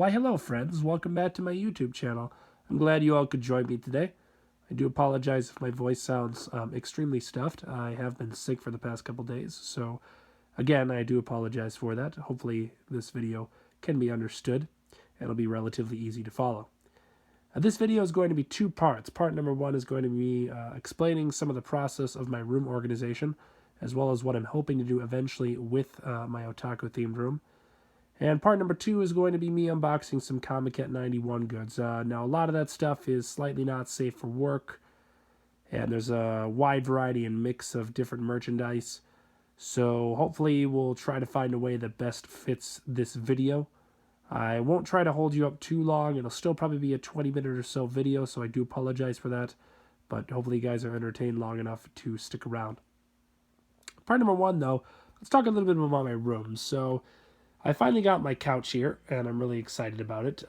Why, hello, friends. Welcome back to my YouTube channel. I'm glad you all could join me today. I do apologize if my voice sounds extremely stuffed. I have been sick for the past couple days, so again, I do apologize for that. Hopefully, this video can be understood and it'll be relatively easy to follow. This video is going to be two parts. Part number one is going to be explaining some of the process of my room organization, as well as what I'm hoping to do eventually with my otaku-themed room. And part number two is going to be me unboxing some Comiket 91 goods. Now, a lot of that stuff is slightly not safe for work, and there's a wide variety and mix of different merchandise. So hopefully we'll try to find a way that best fits this video. I won't try to hold you up too long. It'll still probably be a 20-minute or so video, so I do apologize for that. But hopefully you guys are entertained long enough to stick around. Part number one, though, let's talk a little bit about my room. So I finally got my couch here, and I'm really excited about it.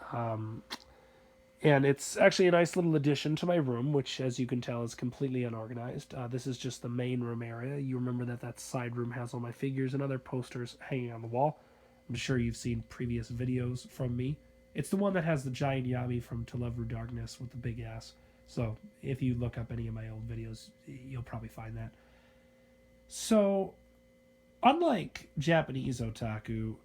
And it's actually a nice little addition to my room, which, as you can tell, is completely unorganized. This is just the main room area. You remember that side room has all my figures and other posters hanging on the wall. I'm sure you've seen previous videos from me. It's the one that has the giant Yami from To Love Ru Darkness with the big ass. So if you look up any of my old videos, you'll probably find that. So, unlike Japanese otaku,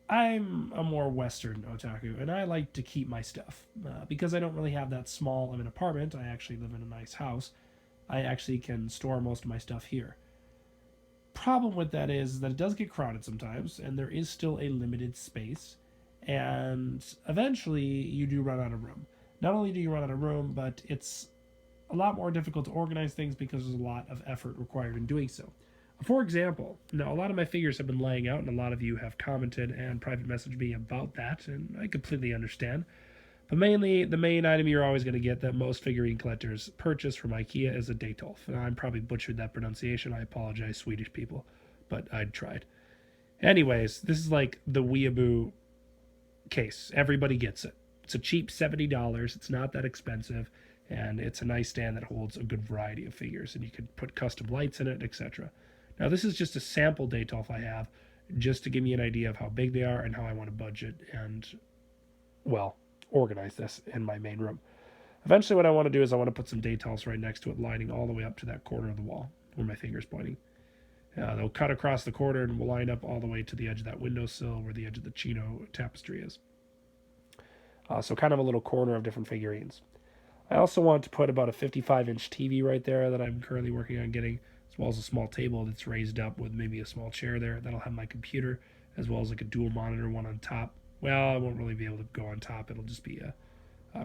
I'm a more Western otaku, and I like to keep my stuff. Because I don't really have that small of an apartment, I actually live in a nice house, I actually can store most of my stuff here. Problem with that is that it does get crowded sometimes, and there is still a limited space, and eventually you do run out of room. Not only do you run out of room, but it's a lot more difficult to organize things because there's a lot of effort required in doing so. For example, now a lot of my figures have been laying out, and a lot of you have commented and private messaged me about that, and I completely understand. But mainly, the main item you're always going to get that most figurine collectors purchase from IKEA is a Detolf. I'm probably butchered that pronunciation. I apologize, Swedish people, but I tried. Anyways, this is like the weeaboo case. Everybody gets it. It's a cheap $70. It's not that expensive, and it's a nice stand that holds a good variety of figures, and you can put custom lights in it, etc. Now, this is just a sample Detolf I have, just to give me an idea of how big they are and how I want to budget and, well, organize this in my main room. Eventually, what I want to do is I want to put some Detolfs right next to it, lining all the way up to that corner of the wall where my finger's pointing. They'll cut across the corner and will line up all the way to the edge of that windowsill where the edge of the chino tapestry is. So kind of a little corner of different figurines. I also want to put about a 55-inch TV right there that I'm currently working on getting, as well as a small table that's raised up with maybe a small chair there. That'll have my computer, as well as like a dual monitor one on top. Well, I won't really be able to go on top. It'll just be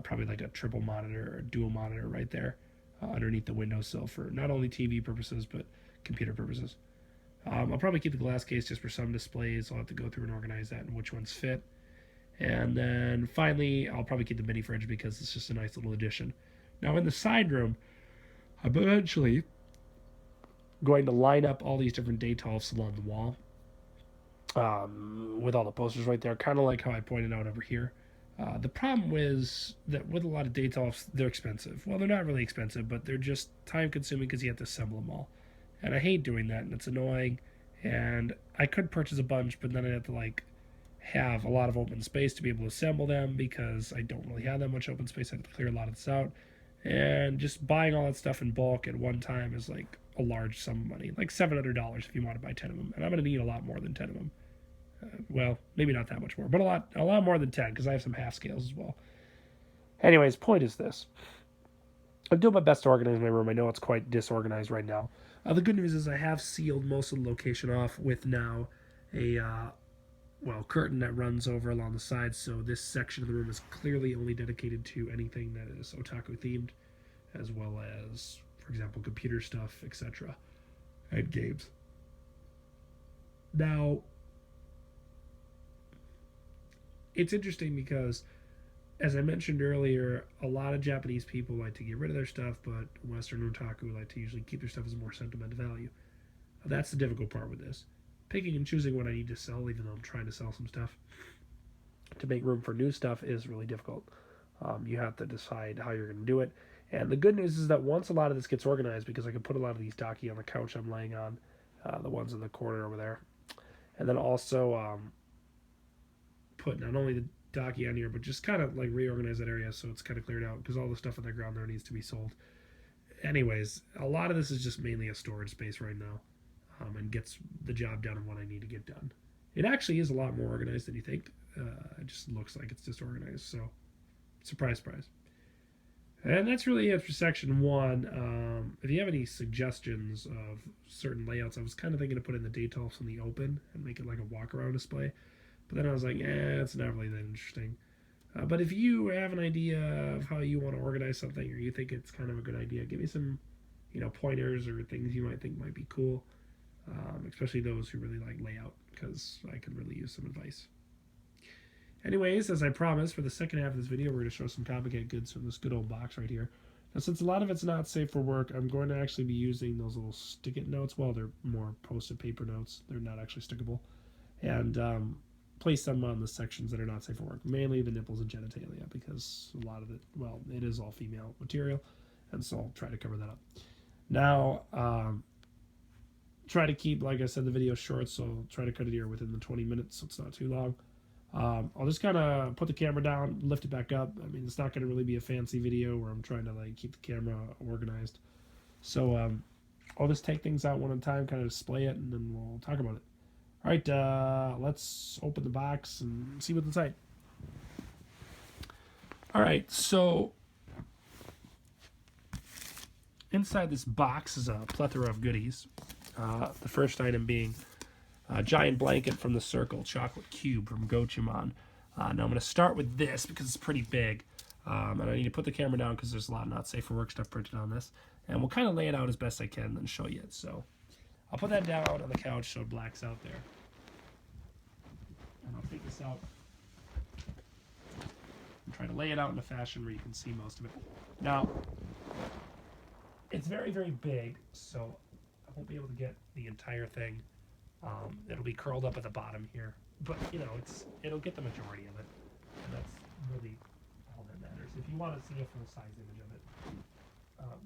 probably like a triple monitor or a dual monitor right there underneath the windowsill for not only TV purposes, but computer purposes. I'll probably keep the glass case just for some displays. I'll have to go through and organize that and which ones fit. And then finally, I'll probably keep the mini fridge because it's just a nice little addition. Now, in the side room, I'm eventually going to line up all these different Detolfs along the wall with all the posters right there, kind of like how I pointed out over here. The problem is that with a lot of Detolfs, they're expensive. Well, they're not really expensive, but they're just time consuming because you have to assemble them all. And I hate doing that, and it's annoying. And I could purchase a bunch, but then I'd have to have a lot of open space to be able to assemble them because I don't really have that much open space. I have to clear a lot of this out. And just buying all that stuff in bulk at one time is like a large sum of money, like $700 if you want to buy 10 of them. And I'm going to need a lot more than 10 of them. Well, maybe not that much more, but a lot more than 10 because I have some half scales as well. Anyways, point is this. I'm doing my best to organize my room. I know it's quite disorganized right now. The good news is I have sealed most of the location off with now a curtain that runs over along the sides, so this section of the room is clearly only dedicated to anything that is otaku themed, as well as, for example, computer stuff, etc., and games. Now, it's interesting because, as I mentioned earlier, a lot of Japanese people like to get rid of their stuff, but Western otaku like to usually keep their stuff as more sentimental value. That's the difficult part with this. Picking and choosing what I need to sell, even though I'm trying to sell some stuff, to make room for new stuff is really difficult. You have to decide how you're going to do it. And the good news is that once a lot of this gets organized, because I can put a lot of these daki on the couch I'm laying on, the ones in the corner over there, and then also put not only the docky on here, but just kind of like reorganize that area so it's kind of cleared out because all the stuff on the ground there needs to be sold. Anyways, a lot of this is just mainly a storage space right now, and gets the job done and what I need to get done. It actually is a lot more organized than you think. It just looks like it's disorganized, so surprise, surprise. And that's really it for section 1. If you have any suggestions of certain layouts, I was kind of thinking to put in the Daytolfs in the open and make it like a walk-around display. But then I was like, it's not really that interesting. But if you have an idea of how you want to organize something, or you think it's kind of a good idea, give me some, pointers or things you might think might be cool. Especially those who really like layout, because I could really use some advice. Anyways, as I promised, for the second half of this video, we're going to show some Comiket goods from this good old box right here. Now, since a lot of it's not safe for work, I'm going to actually be using those little stick-it notes. Well, they're more posted paper notes. They're not actually stickable. And place them on the sections that are not safe for work, mainly the nipples and genitalia, because a lot of it, well, it is all female material, and so I'll try to cover that up. Now, try to keep, like I said, the video short, so I'll try to cut it here within the 20 minutes so it's not too long. I'll just kind of put the camera down, lift it back up. I mean, it's not going to really be a fancy video where I'm trying to like keep the camera organized. So I'll just take things out one at a time, kind of display it, and then we'll talk about it. All right, let's open the box and see what's inside. All right, so inside this box is a plethora of goodies. The first item being a giant blanket from the Circle chocolate cube from Gochumon. Now I'm going to start with this because it's pretty big. And I need to put the camera down because there's a lot of not safe for work stuff printed on this. And we'll kind of lay it out as best I can and then show you it. So I'll put that down on the couch so it blacks out there. And I'll take this out and try to lay it out in a fashion where you can see most of it. Now, it's very, very big, so I won't be able to get the entire thing. It'll be curled up at the bottom here, but it'll get the majority of it, and that's really all that matters. If you want to see a full-size image of it,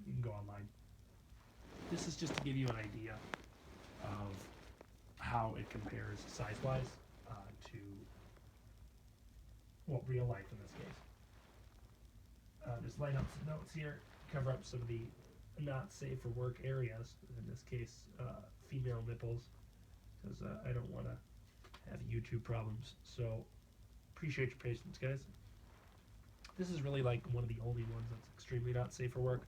you can go online. This is just to give you an idea of how it compares size-wise to, well, real life in this case. Just line up some notes here, cover up some of the not safe for work areas, in this case, female nipples, because I don't want to have YouTube problems. So appreciate your patience, guys. This is really like one of the only ones that's extremely not safe for work.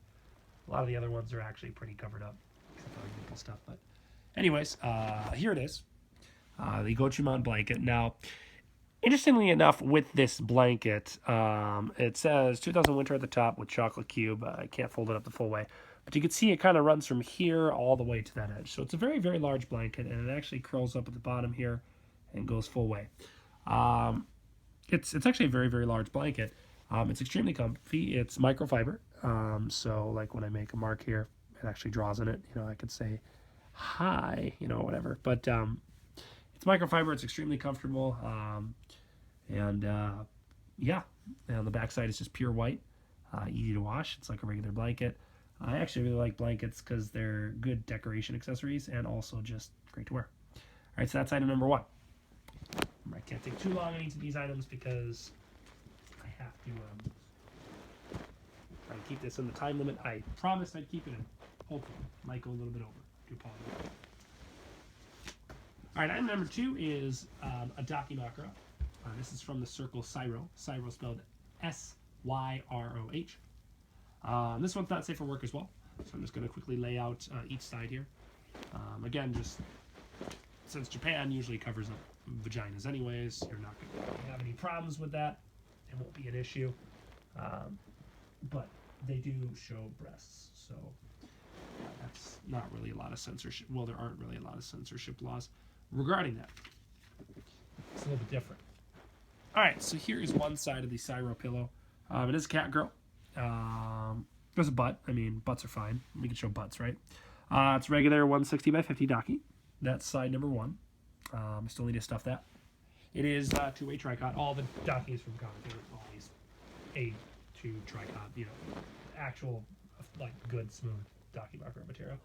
A lot of the other ones are actually pretty covered up, except for nipple stuff. But anyways, here it is, the Gochumon blanket. Now, interestingly enough, with this blanket, it says 2000 winter at the top with chocolate cube. I can't fold it up the full way. But you can see it kind of runs from here all the way to that edge. So it's a very, very large blanket, and it actually curls up at the bottom here and goes full way. It's actually a very, very large blanket. It's extremely comfy. It's microfiber. So like when I make a mark here, it actually draws in it. I could say hi, whatever. But it's microfiber. It's extremely comfortable. Yeah, and the backside is just pure white. Easy to wash. It's like a regular blanket. I actually really like blankets because they're good decoration accessories and also just great to wear. All right, so that's item number 1. I can't take too long on each of these items because I have to try to keep this in the time limit. I promised I'd keep it in. Hopefully, might go a little bit over. Do apologize. All right, item number 2 is a Dakimakura. This is from the Circle Syro. Syro spelled S-Y-R-O-H. This one's not safe for work as well, so I'm just going to quickly lay out each side here. Again, just since Japan usually covers up vaginas anyways, you're not going to have any problems with that. It won't be an issue, but they do show breasts, so that's not really a lot of censorship. Well, there aren't really a lot of censorship laws regarding that. It's a little bit different. All right, so here is one side of the Syro pillow. It is a cat girl. There's a butt. I mean, butts are fine. We can show butts, right? It's regular 160 by 50 Daki. That's side number 1. I still need to stuff that. It is two-way tricot. All the Dakis from Comiket are always A2 tricot. Actual like good smooth Dakimakura material.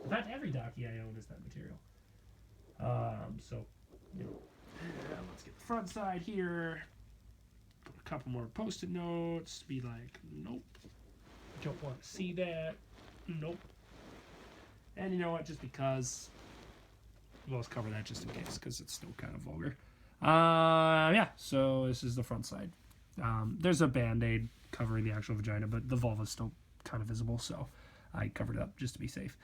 In fact, every Daki I own is that material. So let's get the front side here. couple more post-it notes. Be like, nope, don't want to see that. Nope. And you know what? Just because, well, let's cover that just in case, because it's still kind of vulgar. Yeah. So this is the front side. There's a band-aid covering the actual vagina, but the vulva is still kind of visible, so I covered it up just to be safe.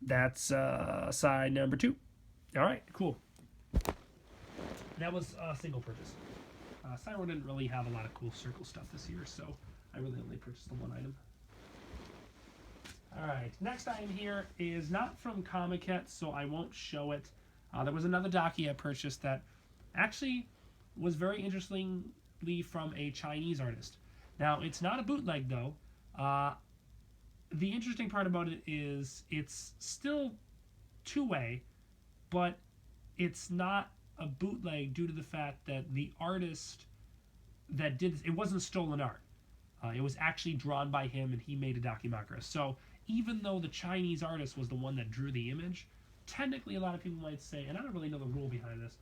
That's side number 2. All right, cool. That was a single purchase. Cyro didn't really have a lot of cool circle stuff this year, so I really only purchased the one item. All right, next item here is not from Comiket, so I won't show it. There was another Daki I purchased that actually was very interestingly from a Chinese artist. Now, it's not a bootleg, though. The interesting part about it is it's still two-way, but it's not a bootleg due to the fact that the artist that did it wasn't stolen art. It was actually drawn by him, and he made a Dakimakura. So even though the Chinese artist was the one that drew the image, technically a lot of people might say, and I don't really know the rule behind this,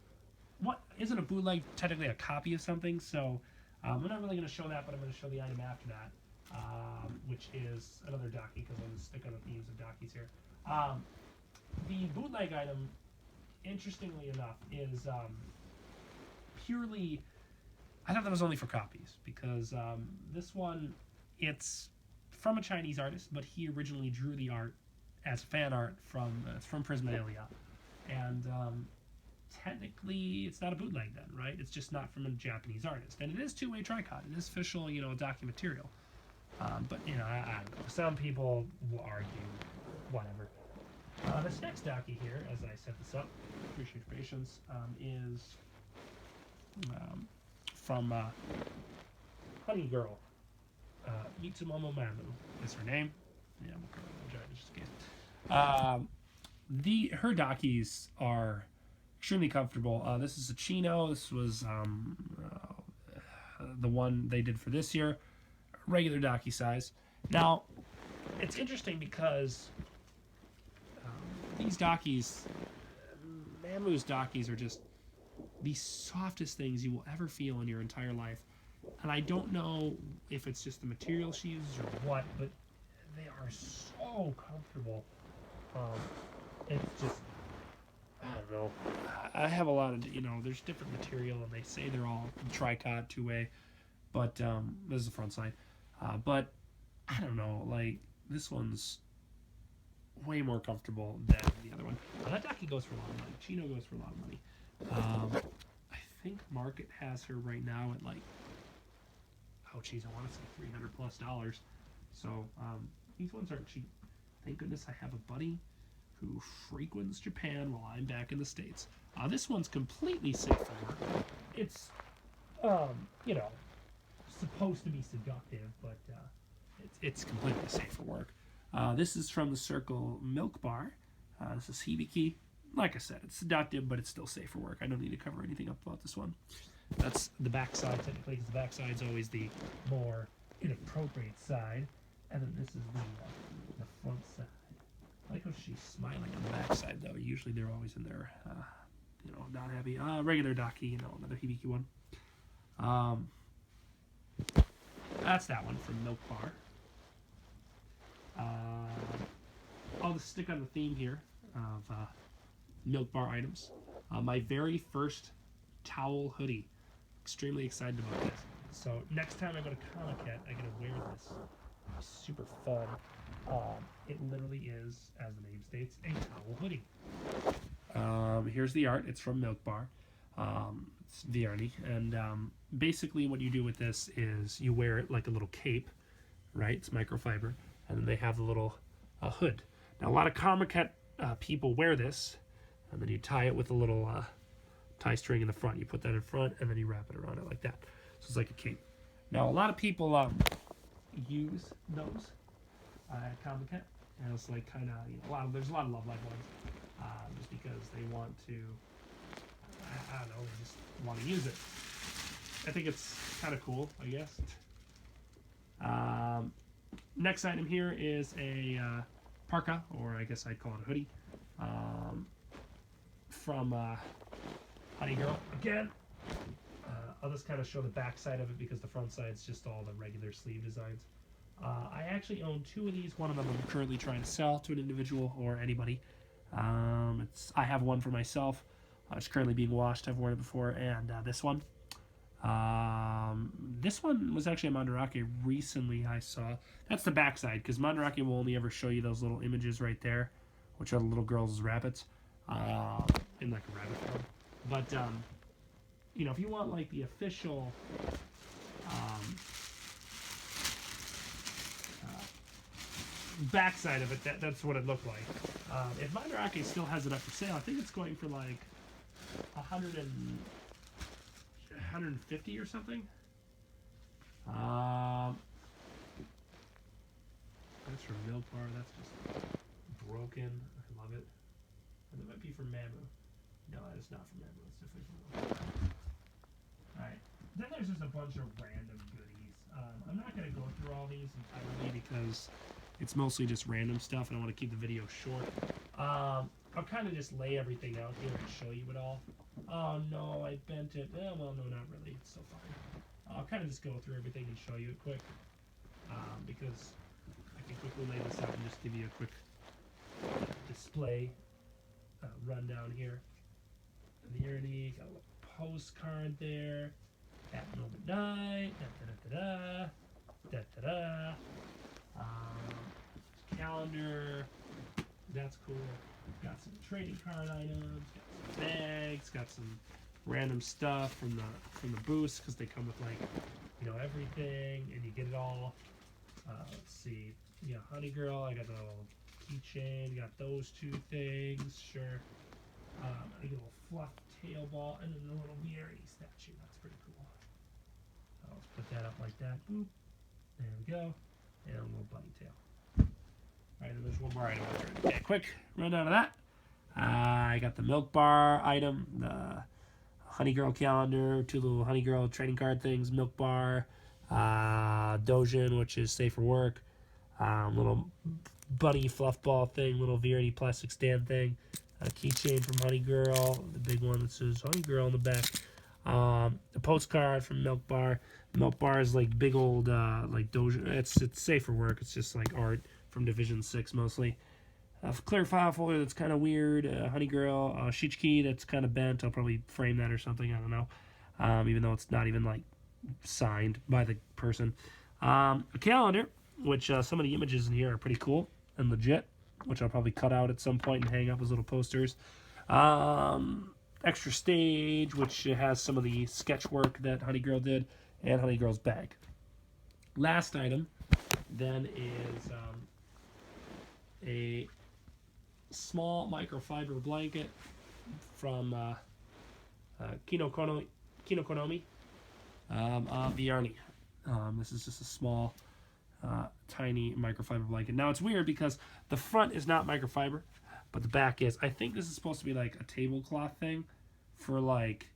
what isn't a bootleg technically a copy of something? So I'm not really going to show that, but I'm going to show the item after that, which is another Daki, because I'm going to stick on the themes of Dakis here. The bootleg item, interestingly enough, is purely, I thought that was only for copies, because this one, it's from a Chinese artist, but he originally drew the art as fan art from Prismalia, and technically it's not a bootleg then, right? It's just not from a Japanese artist, and it is two-way tricot. It is official, you know, Daki material. But you know, I don't know. Some people will argue, whatever. This next Daki here, as I set this up, appreciate your patience, is from Honey Girl. Mitsumomo Mamu is her name. Yeah, we'll cover that just in case. Her Dakis are extremely comfortable. This is a chino. This was the one they did for this year. Regular Daki size. Now, it's interesting because these Dakis, Mamu's Dakis, are just the softest things you will ever feel in your entire life. And I don't know if it's just the material she uses or what, but they are so comfortable. It's just, I don't know. I have a lot of, you know, there's different material, and they say they're all tricot, two-way, but this is the front side. But I don't know, like, this one's way more comfortable than the other one. That Daki goes for a lot of money. Chino goes for a lot of money. I think Market has her right now at like, oh geez, I want to say $300+. So these ones aren't cheap. Thank goodness I have a buddy who frequents Japan while I'm back in the States. This one's completely safe for work. It's, you know, supposed to be seductive, but it's completely safe for work. This is from the Circle Milk Bar. This is Hibiki. Like I said, it's seductive, but it's still safe for work. I don't need to cover anything up about this one. That's the back side, technically, because the back side's always the more inappropriate side. And then this is the front side. I like how she's smiling on the back side, though. Usually they're always in there, you know, not happy. Regular Daki, you know, another Hibiki one. That's that one from Milk Bar. I'll just stick on the theme here of Milk Bar items. My very first towel hoodie. Extremely excited about this. So next time I go to Comiket, I get to wear this. It's super fun. It literally is, as the name states, a towel hoodie. Here's the art. It's from Milk Bar. It's Vierni. And basically what you do with this is you wear it like a little cape, right? It's microfiber. And then they have the little hood. Now, a lot of Comiket people wear this, and then you tie it with a little tie string in the front. You put that in front, and then you wrap it around it like that. So it's like a cape. Now, a lot of people use those at Comiket as like kind of, you know, there's a lot of Love Live ones, just because they want to, I don't know, they just want to use it. I think it's kind of cool, I guess. Next item here is a parka, or I guess I'd call it a hoodie, from Honey Girl. Again, I'll just kind of show the back side of it because the front side's just all the regular sleeve designs. I actually own 2 of these. One of them I'm currently trying to sell to an individual or anybody. I have one for myself. It's currently being washed. I've worn it before. And this one. This one was actually a Mandarake recently I saw. That's the back side, because Mandarake will only ever show you those little images right there, which are the little girls' rabbits, in like a rabbit form. But, you know, if you want like the official backside of it, that's what it looked like. If Mandarake still has it up for sale, I think it's going for like 150 or something. That's from Milk Bar. That's just broken. I love it. And it might be from Mamu. No, it's not from Mamu. It's definitely from Milk Bar. Alright. Then there's just a bunch of random goodies. I'm not going to go through all these entirely because it's mostly just random stuff and I want to keep the video short. I'll kind of just lay everything out here and show you it all. Oh no, I bent it. Well, no, not really. It's still fine. I'll kind of just go through everything and show you it quick. Because I can quickly lay this out and just give you a quick display rundown here. The Ernie, got a little postcard there. At moment night. Da-da-da-da. Calendar. That's cool. Got some trading card items. Got some bags. Got some random stuff from the booths because they come with like, you know, everything and you get it all. Let's see. Yeah, Honey Girl. I got the little keychain. Got those 2 things. Sure. I get a little fluff tail ball and then the little Miri statue. That's pretty cool. I'll put that up like that. Boop. There we go. And a little bunny tail. Alright, and there's one more item. Okay, quick rundown of that. I got the Milk Bar item, the Honey Girl calendar, 2 little Honey Girl trading card things, Milk Bar, Dojin, which is safe for work, little bunny fluff ball thing, little Verity plastic stand thing, a keychain from Honey Girl, the big one that says Honey Girl on the back, a postcard from Milk Bar. Milk Bar is like big old like Dojin. It's safe for work. It's just like art from Division 6 mostly. A clear file folder that's kind of weird. Honey Girl, Shichiki that's kind of bent. I'll probably frame that or something. I don't know. Even though it's not even like signed by the person. A calendar, which some of the images in here are pretty cool and legit, which I'll probably cut out at some point and hang up as little posters. Extra stage, which has some of the sketch work that Honey Girl did, and Honey Girl's bag. Last item then is a small microfiber blanket from Kinokonomi of the Arnie. This is just a small, tiny microfiber blanket. Now it's weird because the front is not microfiber, but the back is. I think this is supposed to be like a tablecloth thing for like,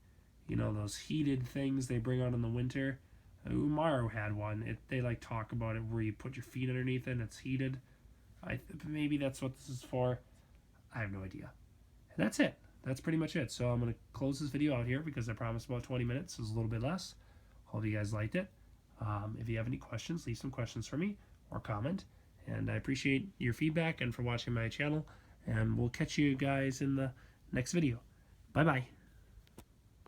you know, those heated things they bring out in the winter. Umaru had one. They like talk about it where you put your feet underneath it and it's heated. Maybe that's what this is for. I have no idea. And that's it. That's pretty much it. So I'm going to close this video out here because I promised about 20 minutes. It was a little bit less. Hope you guys liked it. If you have any questions, leave some questions for me or comment. And I appreciate your feedback and for watching my channel. And we'll catch you guys in the next video. Bye-bye.